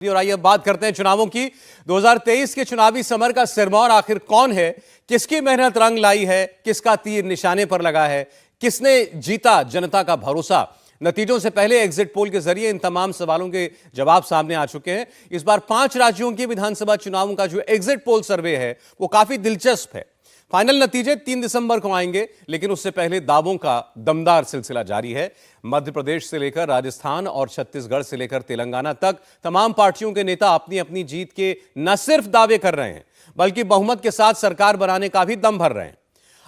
और आइए बात करते हैं चुनावों की। 2023 के चुनावी समर का सिरमौर आखिर कौन है, किसकी मेहनत रंग लाई है, किसका तीर निशाने पर लगा है, किसने जीता जनता का भरोसा। नतीजों से पहले एग्जिट पोल के जरिए इन तमाम सवालों के जवाब सामने आ चुके हैं। इस बार 5 राज्यों के विधानसभा चुनावों का जो एग्जिट पोल सर्वे है वो काफी दिलचस्प है। फाइनल नतीजे 3 दिसंबर को आएंगे, लेकिन उससे पहले दावों का दमदार सिलसिला जारी है। मध्य प्रदेश से लेकर राजस्थान और छत्तीसगढ़ से लेकर तेलंगाना तक तमाम पार्टियों के नेता अपनी अपनी जीत के न सिर्फ दावे कर रहे हैं, बल्कि बहुमत के साथ सरकार बनाने का भी दम भर रहे हैं।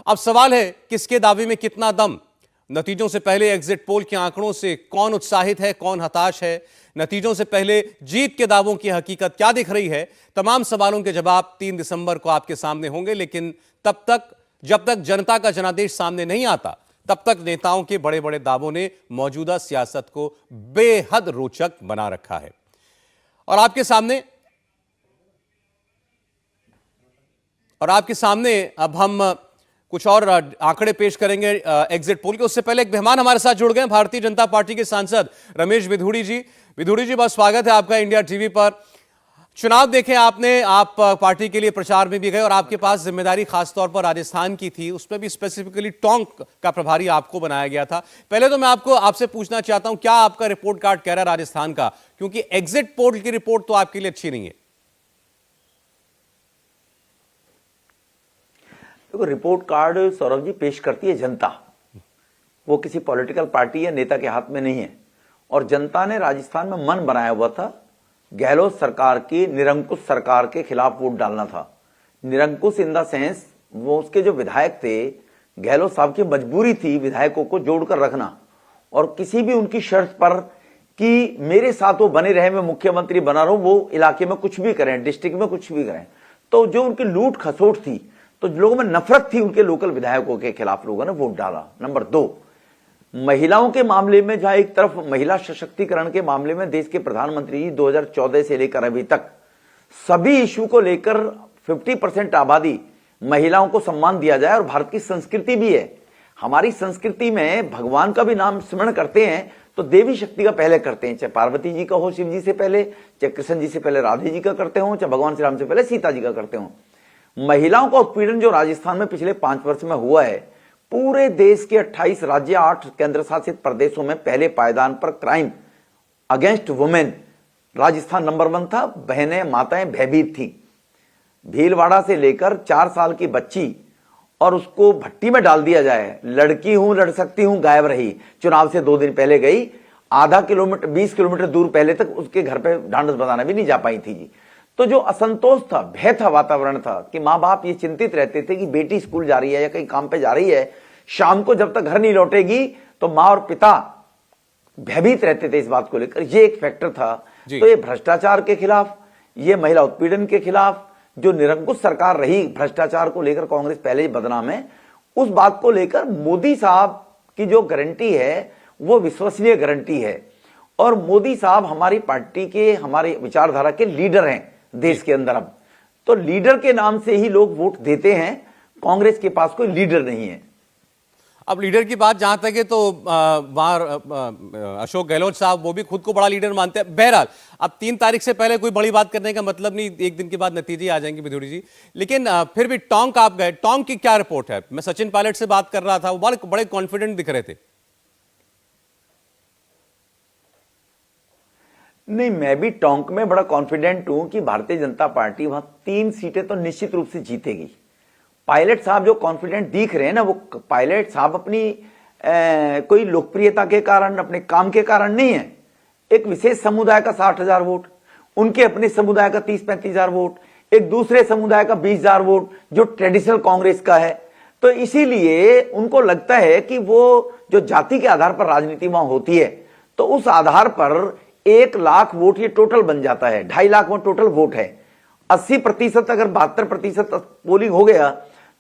अब सवाल है, किसके दावे में कितना दम। नतीजों से पहले एग्जिट पोल के आंकड़ों से कौन उत्साहित है, कौन हताश है। नतीजों से पहले जीत के दावों की हकीकत क्या दिख रही है। तमाम सवालों के जवाब 3 दिसंबर को आपके सामने होंगे, लेकिन तब तक, जब तक जनता का जनादेश सामने नहीं आता, तब तक नेताओं के बड़े बड़े दावों ने मौजूदा सियासत को बेहद रोचक बना रखा है। और आपके सामने अब हम कुछ और आंकड़े पेश करेंगे एग्जिट पोल के। उससे पहले एक मेहमान हमारे साथ जुड़ गए, भारतीय जनता पार्टी के सांसद रमेश विधुड़ी जी। विधुड़ी जी, बहुत स्वागत है आपका इंडिया टीवी पर। चुनाव देखे आपने, आप पार्टी के लिए प्रचार में भी गए और आपके पास जिम्मेदारी खासतौर पर राजस्थान की थी, उसमें भी स्पेसिफिकली टोंक का प्रभारी आपको बनाया गया था। पहले तो मैं आपसे पूछना चाहता हूं, क्या आपका रिपोर्ट कार्ड कह रहा है राजस्थान का, क्योंकि एग्जिट पोल की रिपोर्ट तो आपके लिए अच्छी नहीं है। देखो, रिपोर्ट कार्ड सौरभ जी पेश करती है जनता, वो किसी पॉलिटिकल पार्टी या नेता के हाथ में नहीं है। और जनता ने राजस्थान में मन बनाया हुआ था, गहलोत सरकार की निरंकुश सरकार के खिलाफ वोट डालना था। निरंकुश इन द सेंस, वो उसके जो विधायक थे, गहलोत साहब की मजबूरी थी विधायकों को जोड़कर रखना, और किसी भी उनकी शर्त पर कि मेरे साथ वो बने रहे, मैं मुख्यमंत्री बना रहूं, वो इलाके में कुछ भी करें, डिस्ट्रिक्ट में कुछ भी करें। तो जो उनकी लूट खसोट थी, तो लोगों में नफरत थी उनके लोकल विधायकों के खिलाफ, लोगों ने वोट डाला। नंबर 2, महिलाओं के मामले में, जहां एक तरफ महिला सशक्तिकरण के मामले में देश के प्रधानमंत्री 2014 से लेकर अभी तक सभी इश्यू को लेकर 50% आबादी महिलाओं को सम्मान दिया जाए, और भारत की संस्कृति भी है, हमारी संस्कृति में भगवान का भी नाम स्मरण करते हैं तो देवी शक्ति का पहले करते हैं, चाहे पार्वती जी का हो शिव जी से पहले, चाहे कृष्ण जी से पहले राधे जी का करते हो, चाहे भगवान श्री राम से पहले सीता जी का करते हो। महिलाओं का उत्पीड़न जो राजस्थान में पिछले 5 वर्ष में हुआ है, पूरे देश के 28 राज्य, 8 केंद्र शासित प्रदेशों में पहले पायदान पर crime against women Rajasthan number 1 था। बहनें, माताएं भयभीत थी। भीलवाड़ा से लेकर 4 साल की बच्ची, और उसको भट्टी में डाल दिया जाए, लड़की हूं, लड़ सकती हूं, गायब रही। चुनाव से 2 दिन पहले गई, आधा किलोमीटर 20 किलोमीटर दूर पहले तक उसके घर पे ढांढस बजाना भी नहीं जा पाई थी जी। तो जो असंतोष था, भय था, वातावरण था कि माँ बाप ये चिंतित रहते थे कि बेटी स्कूल जा रही है या कहीं काम पे जा रही है, शाम को जब तक घर नहीं लौटेगी तो माँ और पिता भयभीत रहते थे इस बात को लेकर। ये एक फैक्टर था। तो ये भ्रष्टाचार के खिलाफ, ये महिला उत्पीड़न के खिलाफ, जो निरंकुश सरकार रही, भ्रष्टाचार को लेकर कांग्रेस पहले ही बदनाम है, उस बात को लेकर मोदी साहब की जो गारंटी है वो विश्वसनीय गारंटी है। और मोदी साहब हमारी पार्टी के, हमारी विचारधारा के लीडर हैं देश के अंदर। अब तो लीडर के नाम से ही लोग वोट देते हैं, कांग्रेस के पास कोई लीडर नहीं है। अब लीडर की बात जहां तक है तो वहां अशोक गहलोत साहब वो भी खुद को बड़ा लीडर मानते हैं। बहरहाल, अब 3 तारीख से पहले कोई बड़ी बात करने का मतलब नहीं, एक दिन के बाद नतीजे आ जाएंगे विधुड़ी जी। लेकिन फिर भी टोंक आप गए, टोंक की क्या रिपोर्ट है। मैं सचिन पायलट से बात कर रहा था, वो बड़े कॉन्फिडेंट दिख रहे थे। नहीं, मैं भी टोंक में बड़ा कॉन्फिडेंट हूं कि भारतीय जनता पार्टी वहां 3 सीटें तो निश्चित रूप से जीतेगी। पायलट साहब जो कॉन्फिडेंट दिख रहे हैं ना, वो पायलट साहब अपनी कोई लोकप्रियता के कारण, अपने काम के कारण नहीं है। एक विशेष समुदाय का 60,000 वोट, उनके अपने समुदाय का 30-35,000 वोट, एक दूसरे समुदाय का 20,000 वोट जो ट्रेडिशनल कांग्रेस का है। तो इसीलिए उनको लगता है कि वो जो जाति के आधार पर राजनीति वहां होती है, तो उस आधार पर 1 लाख वोट ये टोटल बन जाता है। 2.5 लाख में टोटल वोट है। 80% अगर 72% पोलिंग हो गया,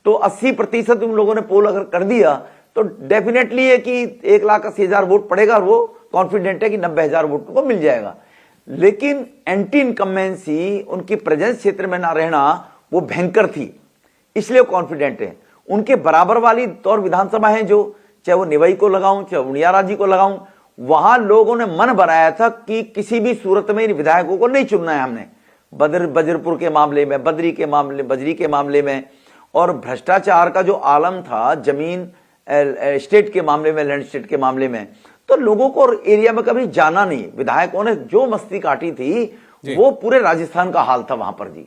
तो 80% उन लोगों ने पोल अगर कर दिया, तो डेफिनेटली है कि 1,80,000 वोट पड़ेगा, और वो कॉन्फिडेंट है कि 90,000 वोट को मिल जाएगा। लेकिन एंटी इनकम्बेंसी, उनकी प्रेजेंस क्षेत्र में ना रहना, वो भयंकर थी, इसलिए वो कॉन्फिडेंट है। उनके बराबर वाली और विधानसभा है, जो चाहे वो निवई को लगाऊं, चाहे उनियारा जी को लगाऊं, वहां लोगों ने मन बनाया था कि किसी भी सूरत में इन विधायकों को नहीं चुनना है हमने। बदरपुर के मामले में, बजरी के मामले में, और भ्रष्टाचार का जो आलम था जमीन स्टेट के मामले में, लैंड स्टेट के मामले में, तो लोगों को एरिया में कभी जाना नहीं। विधायकों ने जो मस्ती काटी थी वो पूरे राजस्थान का हाल था वहां पर जी।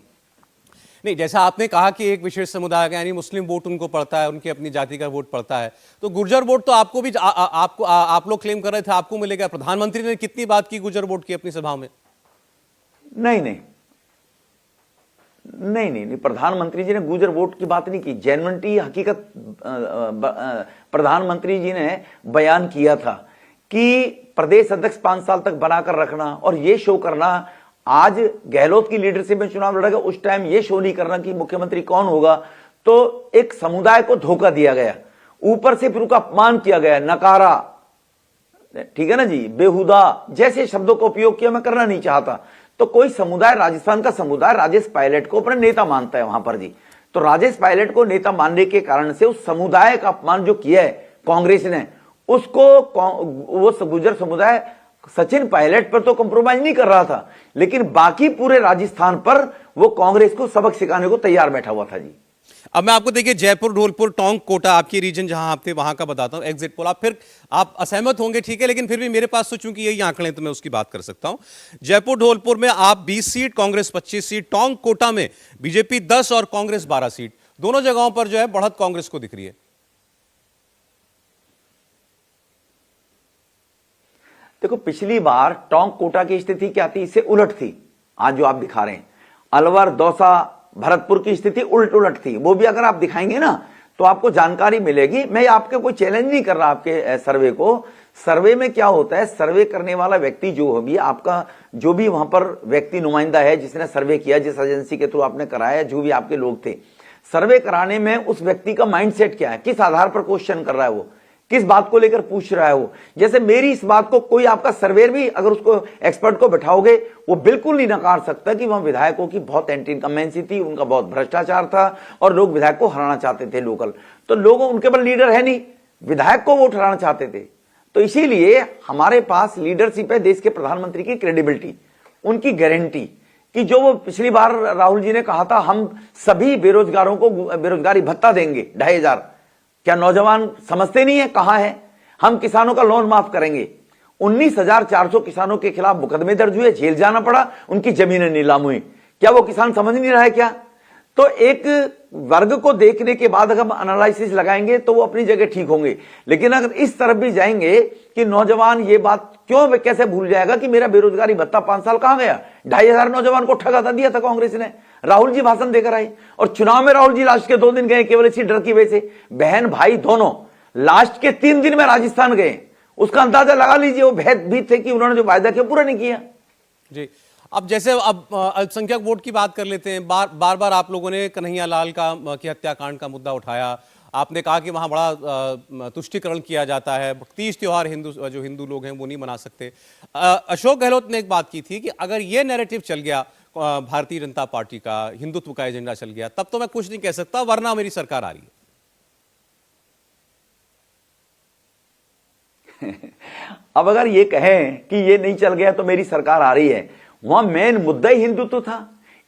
नहीं, जैसा आपने कहा कि एक विशेष समुदाय का यानी मुस्लिम वोट उनको पड़ता है, उनकी अपनी जाति का वोट पड़ता है, तो गुर्जर वोट तो आपको भी आप लोग क्लेम कर रहे थे आपको मिलेगा। प्रधानमंत्री ने कितनी बात की गुर्जर वोट की अपनी सभा में? नहीं, प्रधानमंत्री जी ने गुर्जर वोट की बात नहीं की। जेन्युइनिटी हकीकत प्रधानमंत्री जी ने बयान किया था कि प्रदेश अध्यक्ष 5 साल तक बनाकर रखना और ये शो करना, आज गहलोत की लीडरशिप में चुनाव लड़ेगा, उस टाइम ये शो नहीं करना कि मुख्यमंत्री कौन होगा, तो एक समुदाय को धोखा दिया गया, ऊपर से फिर उसका अपमान किया गया, नकारा, ठीक है ना जी, बेहुदा जैसे शब्दों का उपयोग किया, मैं करना नहीं चाहता। तो कोई समुदाय, राजस्थान का समुदाय राजेश पायलट को अपना नेता मानता है वहां पर जी, तो राजेश पायलट को नेता मानने के कारण से उस समुदाय का अपमान जो किया है कांग्रेस ने, उसको वो गुर्जर समुदाय सचिन पायलट पर तो कंप्रोमाइज नहीं कर रहा था, लेकिन बाकी पूरे राजस्थान पर वो कांग्रेस को सबक सिखाने को तैयार बैठा हुआ था जी। अब मैं आपको देखिए जयपुर, धौलपुर, टोंक, कोटा, आपकी रीजन जहां आप थे वहां का बताता हूं एग्जिट पोल। आप असहमत होंगे, ठीक है, लेकिन फिर भी मेरे पास तो चूंकि यही आंकड़े तो मैं उसकी बात कर सकता हूं। जयपुर, धौलपुर में आप 20 सीट, कांग्रेस 25 सीट, टोंक, कोटा में बीजेपी 10 और कांग्रेस 12 सीट, दोनों जगहों पर जो है बढ़त कांग्रेस को दिख रही है। देखो, पिछली बार टोंक कोटा की स्थिति क्या थी, इससे उलट थी। आज जो आप दिखा रहे हैं अलवर, दौसा, भरतपुर की स्थिति उलट थी। वो भी अगर आप दिखाएंगे ना तो आपको जानकारी मिलेगी। मैं आपके कोई चैलेंज नहीं कर रहा आपके सर्वे को। सर्वे में क्या होता है, सर्वे करने वाला व्यक्ति जो भी आपका, जो भी वहां पर व्यक्ति नुमाइंदा है जिसने सर्वे किया, जिस एजेंसी के थ्रू आपने कराया, जो भी आपके लोग थे, सर्वे कराने में उस व्यक्ति का माइंडसेट क्या है, किस आधार पर क्वेश्चन कर रहा है, वो किस बात को लेकर पूछ रहा है। वो जैसे मेरी इस बात को कोई आपका सर्वेयर भी अगर उसको एक्सपर्ट को बैठाओगे, वो बिल्कुल नहीं नकार सकता कि वहां विधायकों की बहुत एंटी इनकम्बेंसी थी, उनका बहुत भ्रष्टाचार था और लोग विधायक को हराना चाहते थे लोकल। तो लोग, उनके पास लीडर है नहीं, विधायक को वोट हराना चाहते थे। तो इसीलिए हमारे पास लीडरशिप है, देश के प्रधानमंत्री की क्रेडिबिलिटी, उनकी गारंटी, कि जो वो पिछली बार राहुल जी ने कहा था हम सभी बेरोजगारों को बेरोजगारी भत्ता देंगे 2500, क्या नौजवान समझते नहीं है कहां है? हम किसानों का लोन माफ करेंगे। 19,400 किसानों के खिलाफ मुकदमे दर्ज हुए, जेल जाना पड़ा, उनकी जमीनें नीलाम हुई। क्या वो किसान समझ नहीं रहा है क्या? तो एक वर्ग को देखने के बाद अगर हम एनालिसिस लगाएंगे तो वो अपनी जगह ठीक होंगे, लेकिन अगर इस तरफ भी जाएंगे कि नौजवान ये बात क्यों, कैसे भूल जाएगा कि मेरा बेरोजगारी भत्ता 5 साल कहां गया? 2,500 नौजवान को ठगा दिया था कांग्रेस ने। राहुल जी भाषण देकर आए और चुनाव में राहुल जी लास्ट के 2 दिन गए केवल इसी डर की वजह से। बहन भाई दोनों लास्ट के 3 दिन में राजस्थान गए, उसका अंदाजा लगा लीजिए। वो भयभीत भी थे कि उन्होंने जो वायदा किया पूरा नहीं किया जी। अब जैसे अब अल्पसंख्यक वोट की बात कर लेते हैं। बार बार आप लोगों ने कन्हैया लाल की हत्याकांड का मुद्दा उठाया। आपने कहा कि वहां बड़ा तुष्टीकरण किया जाता है, तीज त्योहार जो हिंदू लोग हैं वो नहीं मना सकते। अशोक गहलोत ने एक बात की थी कि अगर ये नैरेटिव चल गया भारतीय जनता पार्टी का, हिंदुत्व का एजेंडा चल गया, तब तो मैं कुछ नहीं कह सकता, वरना मेरी सरकार आ रही है। अब अगर ये कहें कि ये नहीं चल गया तो मेरी सरकार आ रही है, वहां मेन मुद्दा ही हिंदुत्व था।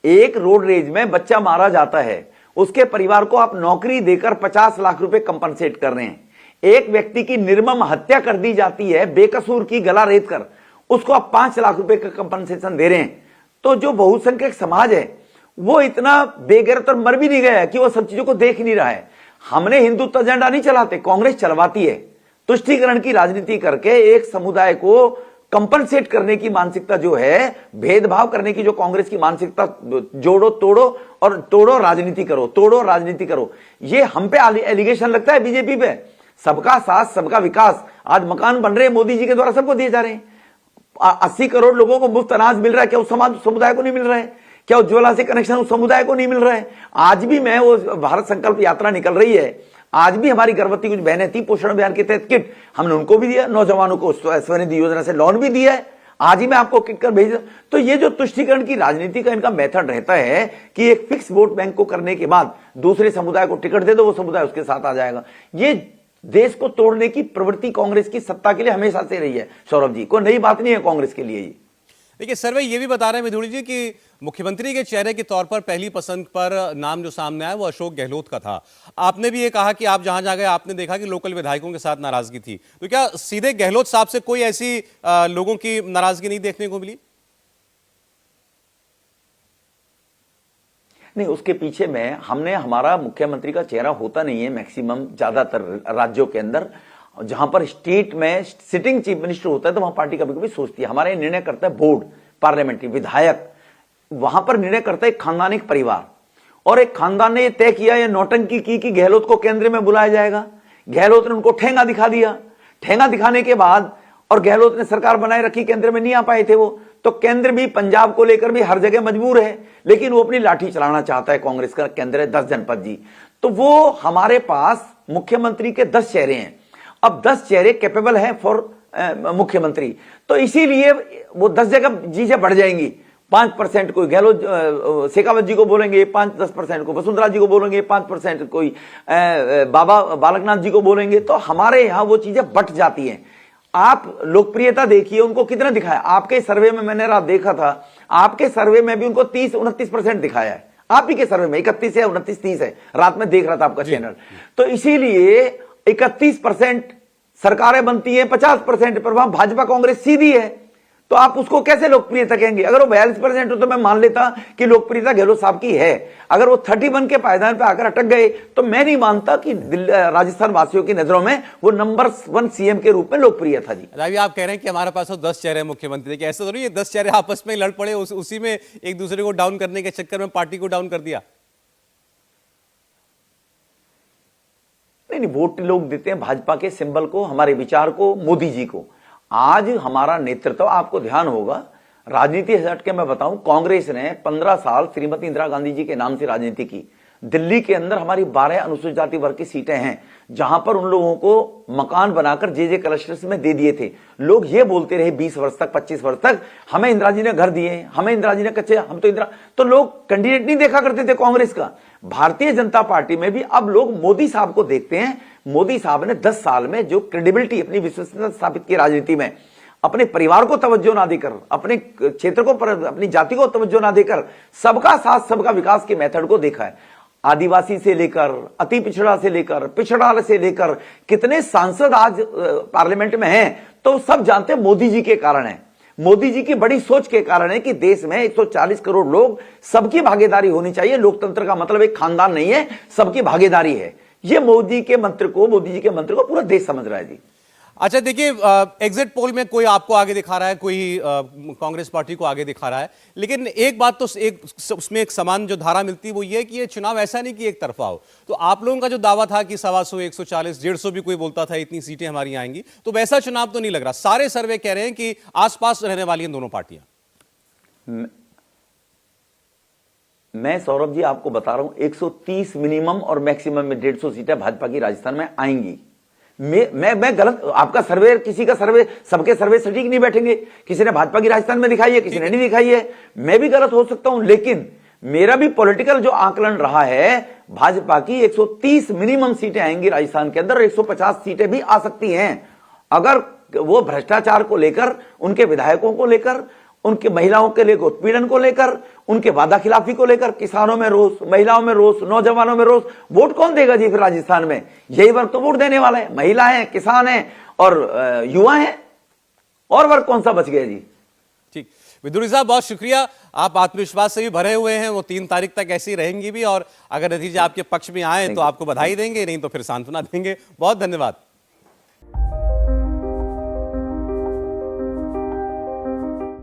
एक रोड रेज में बच्चा मारा जाता है, उसके परिवार को आप नौकरी देकर 50 लाख रुपए कंपनसेट कर रहे हैं। एक व्यक्ति की निर्मम हत्या कर दी जाती है बेकसूर की, गला रेत कर, उसको आप 5 लाख रुपए का कंपनसेशन दे रहे हैं। तो जो बहुसंख्यक समाज है वो इतना बेगैरत और मर भी नहीं गया है कि वो सब चीजों को देख नहीं रहा है। हमने हिंदुत्व एजेंडा नहीं चलाते, कांग्रेस चलवाती है। तुष्टीकरण की राजनीति करके एक समुदाय को कंपनसेट करने की मानसिकता जो है, भेदभाव करने की जो कांग्रेस की मानसिकता, जोड़ो तोड़ो राजनीति करो, तोड़ो राजनीति करो, ये हम पे एलिगेशन लगता है बीजेपी पे। सबका साथ सबका विकास, आज मकान बन रहे हैं मोदी जी के द्वारा, सबको दिए जा रहे हैं। 80 करोड़ लोगों को मुफ्त अनाज मिल रहा है, क्या उस समुदाय को नहीं मिल रहा है? क्या उज्ज्वला से कनेक्शन उस समुदाय को नहीं मिल रहा है? आज भी मैं वो भारत संकल्प यात्रा निकल रही है, आज भी हमारी गर्भवती कुछ बहनें थी, पोषण अभियान के तहत किट हमने उनको भी दिया, नौजवानों को स्वनिधि योजना से लोन भी दिया है, आज ही मैं आपको किट कर भेज। तो ये जो तुष्टीकरण की राजनीति का इनका मेथड रहता है कि एक फिक्स वोट बैंक को करने के बाद दूसरे समुदाय को टिकट दे दो, वो समुदाय उसके साथ आ जाएगा। ये देश को तोड़ने की प्रवृत्ति कांग्रेस की सत्ता के लिए हमेशा से रही है सौरभ जी, कोई नई बात नहीं है कांग्रेस के लिए। देखिए सर्वे ये भी बता रहे हैं विदुड़ी जी कि मुख्यमंत्री के चेहरे के तौर पर पहली पसंद पर नाम जो सामने आया वो अशोक गहलोत का था। आपने भी ये कहा कि आप जहां जहां गए आपने देखा कि लोकल विधायकों के साथ नाराजगी थी, तो क्या सीधे गहलोत साहब से कोई ऐसी लोगों की नाराजगी नहीं देखने को मिली? नहीं, उसके पीछे में हमारा मुख्यमंत्री का चेहरा होता नहीं है मैक्सिमम ज्यादातर राज्यों के अंदर। जहां पर स्टेट में सिटिंग चीफ मिनिस्टर होता है तो वहां पार्टी कभी कभी सोचती है, हमारे निर्णय करता है बोर्ड, पार्लियामेंट्री विधायक, वहां पर निर्णय करता है खानदानिक परिवार। और एक खानदान ने यह तय किया, यह नौटंकी की कि गहलोत को केंद्र में बुलाया जाएगा। गहलोत ने उनको ठेंगा दिखा दिया। ठेंगा दिखाने के बाद और गहलोत ने सरकार बनाए रखी, केंद्र में नहीं आ पाए थे वो, तो केंद्र भी पंजाब को लेकर भी हर जगह मजबूर है, लेकिन वो अपनी लाठी चलाना चाहता है। कांग्रेस का केंद्र है 10 जनपद जी, तो वो हमारे पास मुख्यमंत्री के 10 चेहरे हैं। अब 10 चेहरे कैपेबल हैं फॉर मुख्यमंत्री, तो इसीलिए वो 10 जगह चीजें बढ़ जाएंगी। 5% कोई गहलोत शेखावत जी को बोलेंगे, 5-10% को वसुंधरा जी को बोलेंगे, 5% कोई बाबा बालकनाथ जी को बोलेंगे, तो हमारे यहां वो चीजें बट जाती हैं। आप लोकप्रियता देखिए उनको कितना दिखाया। आपके सर्वे में मैंने रात देखा था, आपके सर्वे में भी उनको 30-29% दिखाया है। आप ही के सर्वे में 31 है, 29-30 है, रात में देख रहा था आपका चैनल। तो इसीलिए 31% सरकारें बनती है, 50% पर वहां भाजपा कांग्रेस सीधी है, तो आप उसको कैसे लोकप्रियता कहेंगे? अगर वो 42% हो तो मैं मान लेता कि लोकप्रियता गहलोत साहब की है। अगर वो 31 के पायदान पे आकर अटक गए तो मैं नहीं मानता कि राजस्थान वासियों की नजरों में वो नंबर 1 सीएम के रूप में लोकप्रिय था जी। अभी आप कह रहे हैं कि हमारे पास तो 10 चेहरे मुख्यमंत्री के, ऐसा तो नहीं ये 10 चेहरे आपस में लड़ पड़े, उसी में एक दूसरे को डाउन करने के चक्कर में पार्टी को डाउन कर दिया? नहीं, वोट लोग देते हैं भाजपा के सिंबल को, हमारे विचार को, मोदी जी को। आज हमारा नेतृत्व, आपको ध्यान होगा, राजनीति से हट के मैं बताऊं, कांग्रेस ने 15 साल श्रीमती इंदिरा गांधी जी के नाम से राजनीति की। दिल्ली के अंदर हमारी 12 अनुसूचित जाति वर्ग की सीटें हैं, जहां पर उन लोगों को मकान बनाकर जे क्लस्टर्स में दे दिए थे। लोग ये बोलते रहे 20 वर्ष तक, 25 वर्ष तक, हमें इंदिरा जी ने घर दिए, हमें इंदिरा जी ने कच्चे, हम तो इंदिरा, तो लोग कैंडिडेट नहीं देखा करते थे कांग्रेस का। भारतीय जनता पार्टी में भी अब लोग मोदी साहब को देखते हैं। मोदी साहब ने 10 साल में जो क्रेडिबिलिटी, अपनी विश्वसनीयता स्थापित की राजनीति में, अपने परिवार को तवज्जो ना देकर, अपने क्षेत्र को, अपनी जाति को तवज्जो ना देकर, सबका साथ सबका विकास के मेथड को देखा है। आदिवासी से लेकर, अति पिछड़ा से लेकर, पिछड़ा से लेकर, कितने सांसद आज पार्लियामेंट में हैं, तो सब जानते हैं मोदी जी के कारण है। मोदी जी की बड़ी सोच के कारण है कि देश में 140 करोड़ लोग, सबकी भागीदारी होनी चाहिए। लोकतंत्र का मतलब एक खानदान नहीं है, सबकी भागीदारी है। ये मोदी जी के मंत्र को पूरा देश समझ रहा है जी। अच्छा देखिए, एग्जिट पोल में कोई आपको आगे दिखा रहा है, कोई कांग्रेस पार्टी को आगे दिखा रहा है, लेकिन एक बात तो उसमें एक समान जो धारा मिलती है वो ये है कि ये चुनाव ऐसा नहीं कि एक तरफा हो। तो आप लोगों का जो दावा था कि 125, 140, 150 भी कोई बोलता था इतनी सीटें हमारी आएंगी, तो वैसा चुनाव तो नहीं लग रहा। सारे सर्वे कह रहे हैं कि आसपास रहने वाली हैं दोनों पार्टियां। मैं सौरभ जी आपको बता रहा हूं, 130 मिनिमम और मैक्सिमम में 150 सीटें भाजपा की राजस्थान में आएंगी। मैं गलत, आपका सर्वे, किसी का सर्वे, सबके सर्वे सटीक नहीं बैठेंगे। किसी ने भाजपा की राजस्थान में दिखाई है, किसी ने नहीं दिखाई है, मैं भी गलत हो सकता हूं, लेकिन मेरा भी पॉलिटिकल जो आकलन रहा है, भाजपा की 130 मिनिमम सीटें आएंगी राजस्थान के अंदर, 150 सीटें भी आ सकती हैं अगर वो भ्रष्टाचार को लेकर, उनके विधायकों को लेकर, उनके महिलाओं के लेकर उत्पीड़न को लेकर, उनके वादा खिलाफी को लेकर, किसानों में रोष, महिलाओं में रोष, नौजवानों में रोष, वोट कौन देगा जी फिर राजस्थान में? यही वर्ग तो वोट देने वाला है, महिला है, किसान है और युवा है, और वर्ग कौन सा बच गया जी? ठीक, विदुड़ी साहब बहुत शुक्रिया, आप आत्मविश्वास से भी भरे हुए हैं। वो 3 तारीख तक ऐसी रहेंगी भी, और अगर नतीजे आपके पक्ष में आए तो आपको बधाई देंगे, नहीं तो फिर सांत्वना देंगे। बहुत धन्यवाद।